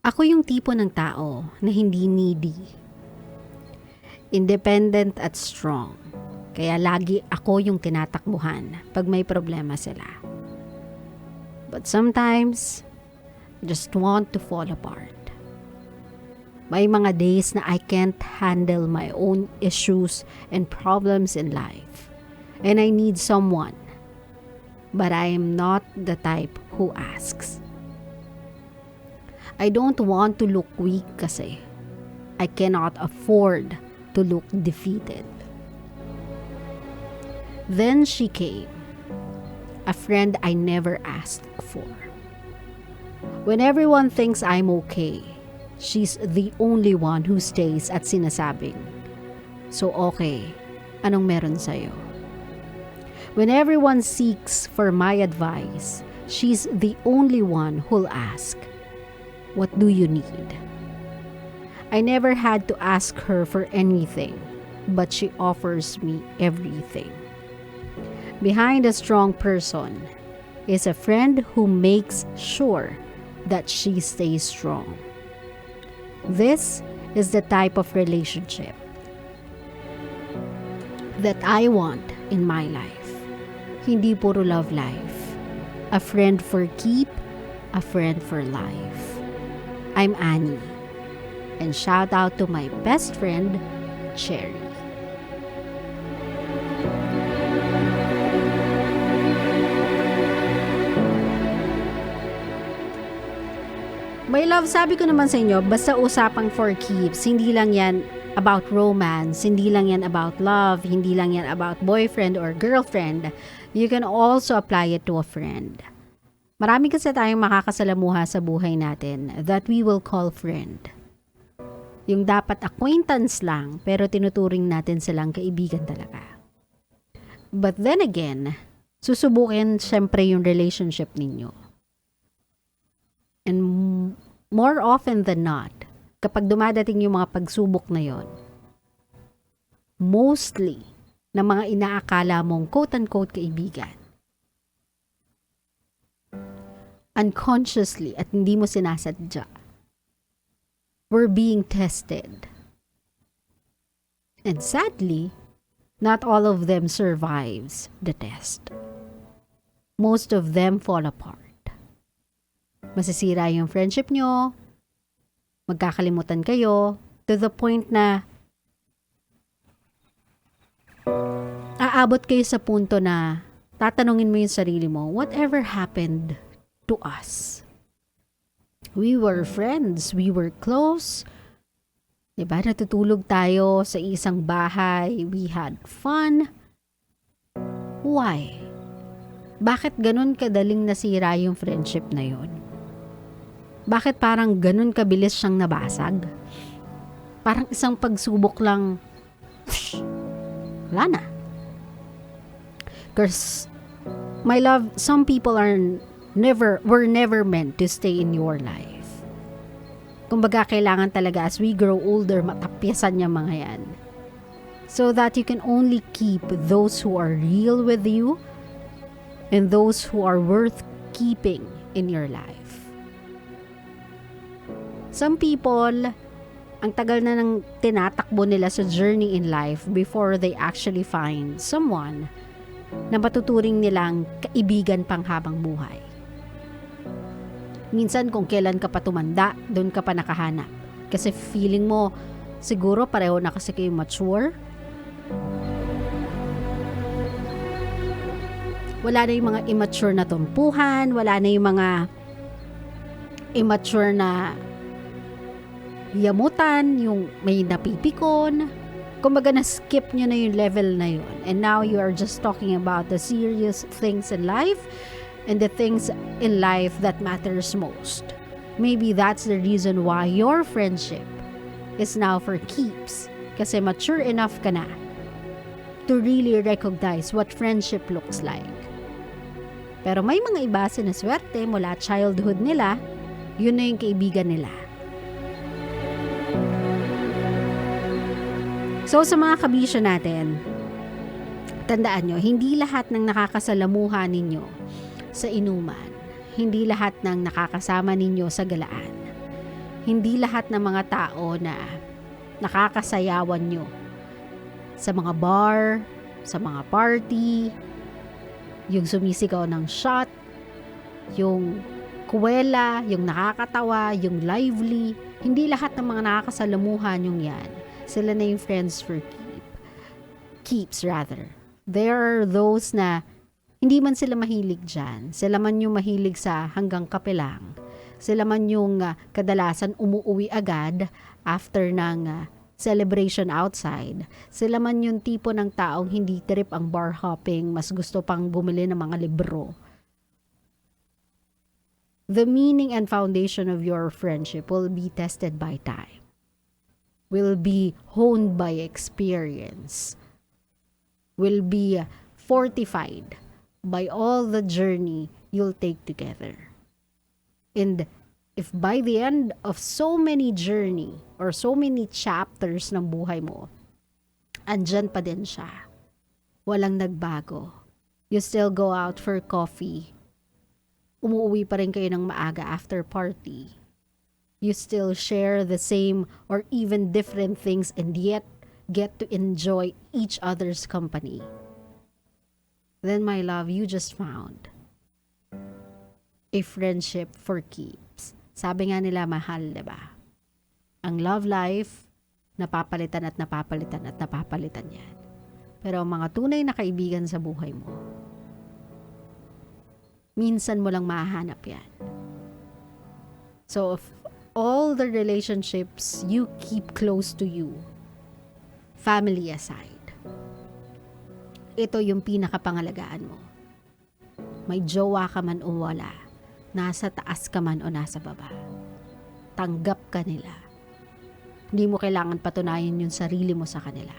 Ako yung tipo ng tao na hindi needy. Independent at strong. Kaya lagi ako yung tinatakbuhan pag may problema sila. But sometimes, just want to fall apart. May mga days na I can't handle my own issues and problems in life. And I need someone. But I am not the type who asks. I don't want to look weak kasi I cannot afford to look defeated. Then she came, a friend I never asked for. When everyone thinks I'm okay, she's the only one who stays at sinasabing, "So okay, anong meron sa'yo?" When everyone seeks for my advice, she's the only one who'll ask, "What do you need?" I never had to ask her for anything, but she offers me everything. Behind a strong person is a friend who makes sure that she stays strong. This is the type of relationship that I want in my life. Hindi puro love life. A friend for keep, a friend for life. I'm Annie. And shout out to my best friend, Cherry. My love, sabi ko naman sa inyo, basta usapang for keeps, hindi lang yan about romance, hindi lang yan about love, hindi lang yan about boyfriend or girlfriend. You can also apply it to a friend. Marami kasi tayong makakasalamuha sa buhay natin that we will call friend. Yung dapat acquaintance lang, pero tinuturing natin silang kaibigan talaga. But then again, susubukin syempre yung relationship ninyo. And more often than not, kapag dumadating yung mga pagsubok na yon, mostly na mga inaakala mong quote-unquote kaibigan, unconsciously at hindi mo sinasadya, we're being tested. And sadly, not all of them survives the test. Most of them fall apart. Masisira yung friendship nyo, magkakalimutan kayo, to the point na aabot kayo sa punto na tatanungin mo yung sarili mo, whatever happened to us? We were friends, we were close, diba? Natutulog tayo sa isang bahay, we had fun. Why? Bakit ganun kadaling nasira yung friendship na yun? Bakit parang ganun kabilis siyang nabasag? Parang isang pagsubok lang, wala na. Because, my love, some people were never meant to stay in your life. Kumbaga, kailangan talaga as we grow older, matapyasan niya mga yan. So that you can only keep those who are real with you and those who are worth keeping in your life. Some people, ang tagal na nang tinatakbo nila sa journey in life before they actually find someone na matuturing nilang kaibigan pang habang buhay. Minsan kung kailan ka pa tumanda, doon ka pa nakahanap. Kasi feeling mo, siguro pareho na kasi kayo mature. Wala na yung mga immature na tumpuhan, wala na yung mga immature na yamutan, yung may napipikon. Kumbaga na-skip nyo na yung level na yun. And now you are just talking about the serious things in life and the things in life that matters most. Maybe that's the reason why your friendship is now for keeps. Kasi mature enough ka na to really recognize what friendship looks like. Pero may mga iba sinaswerte mula childhood nila, yun na yung kaibigan nila. So sa mga kabisyo natin, tandaan nyo, hindi lahat ng nakakasalamuha ninyo sa inuman, hindi lahat ng nakakasama ninyo sa galaan, hindi lahat ng mga tao na nakakasayawan nyo sa mga bar, sa mga party, yung sumisigaw ng shot, yung kuwela, yung nakakatawa, yung lively, hindi lahat ng mga nakakasalamuhan yung yan. Sila na yung friends for keeps rather. There are those na hindi man sila mahilig dyan. Sila man yung mahilig sa hanggang kape lang. Sila man yung kadalasan umuuwi agad after ng celebration outside. Sila man yung tipo ng taong hindi trip ang bar hopping, mas gusto pang bumili ng mga libro. The meaning and foundation of your friendship will be tested by time. Will be honed by experience. Will be fortified by all the journey you'll take together. And if by the end of so many journey or so many chapters ng buhay mo, andyan pa din siya. Walang nagbago. You still go out for coffee. Umuwi pa rin kayo ng maaga after party. You still share the same or even different things and yet get to enjoy each other's company. Then, my love, you just found a friendship for keeps. Sabi nga nila, mahal, diba? Ang love life, napapalitan at napapalitan at napapalitan yan. Pero ang mga tunay na kaibigan sa buhay mo, minsan mo lang mahanap yan. So, of all the relationships you keep close to you, family aside, ito yung pinakapangalagaan mo. May jowa ka man o wala, nasa taas ka man o nasa baba, tanggap ka nila. Hindi mo kailangan patunayan yung sarili mo sa kanila.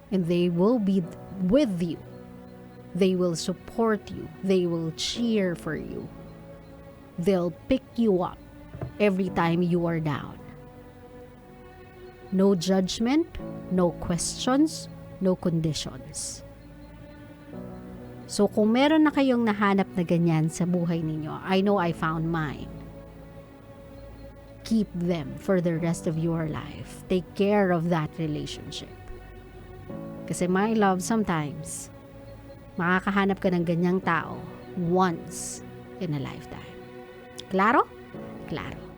And they will be with you. They will support you. They will cheer for you. They'll pick you up every time you are down. No judgment, no questions, no conditions. So kung meron na kayong nahanap na ganyan sa buhay ninyo, I know I found mine. Keep them for the rest of your life. Take care of that relationship. Kasi my love, sometimes, makakahanap ka ng ganyang tao once in a lifetime. Klaro? Klaro.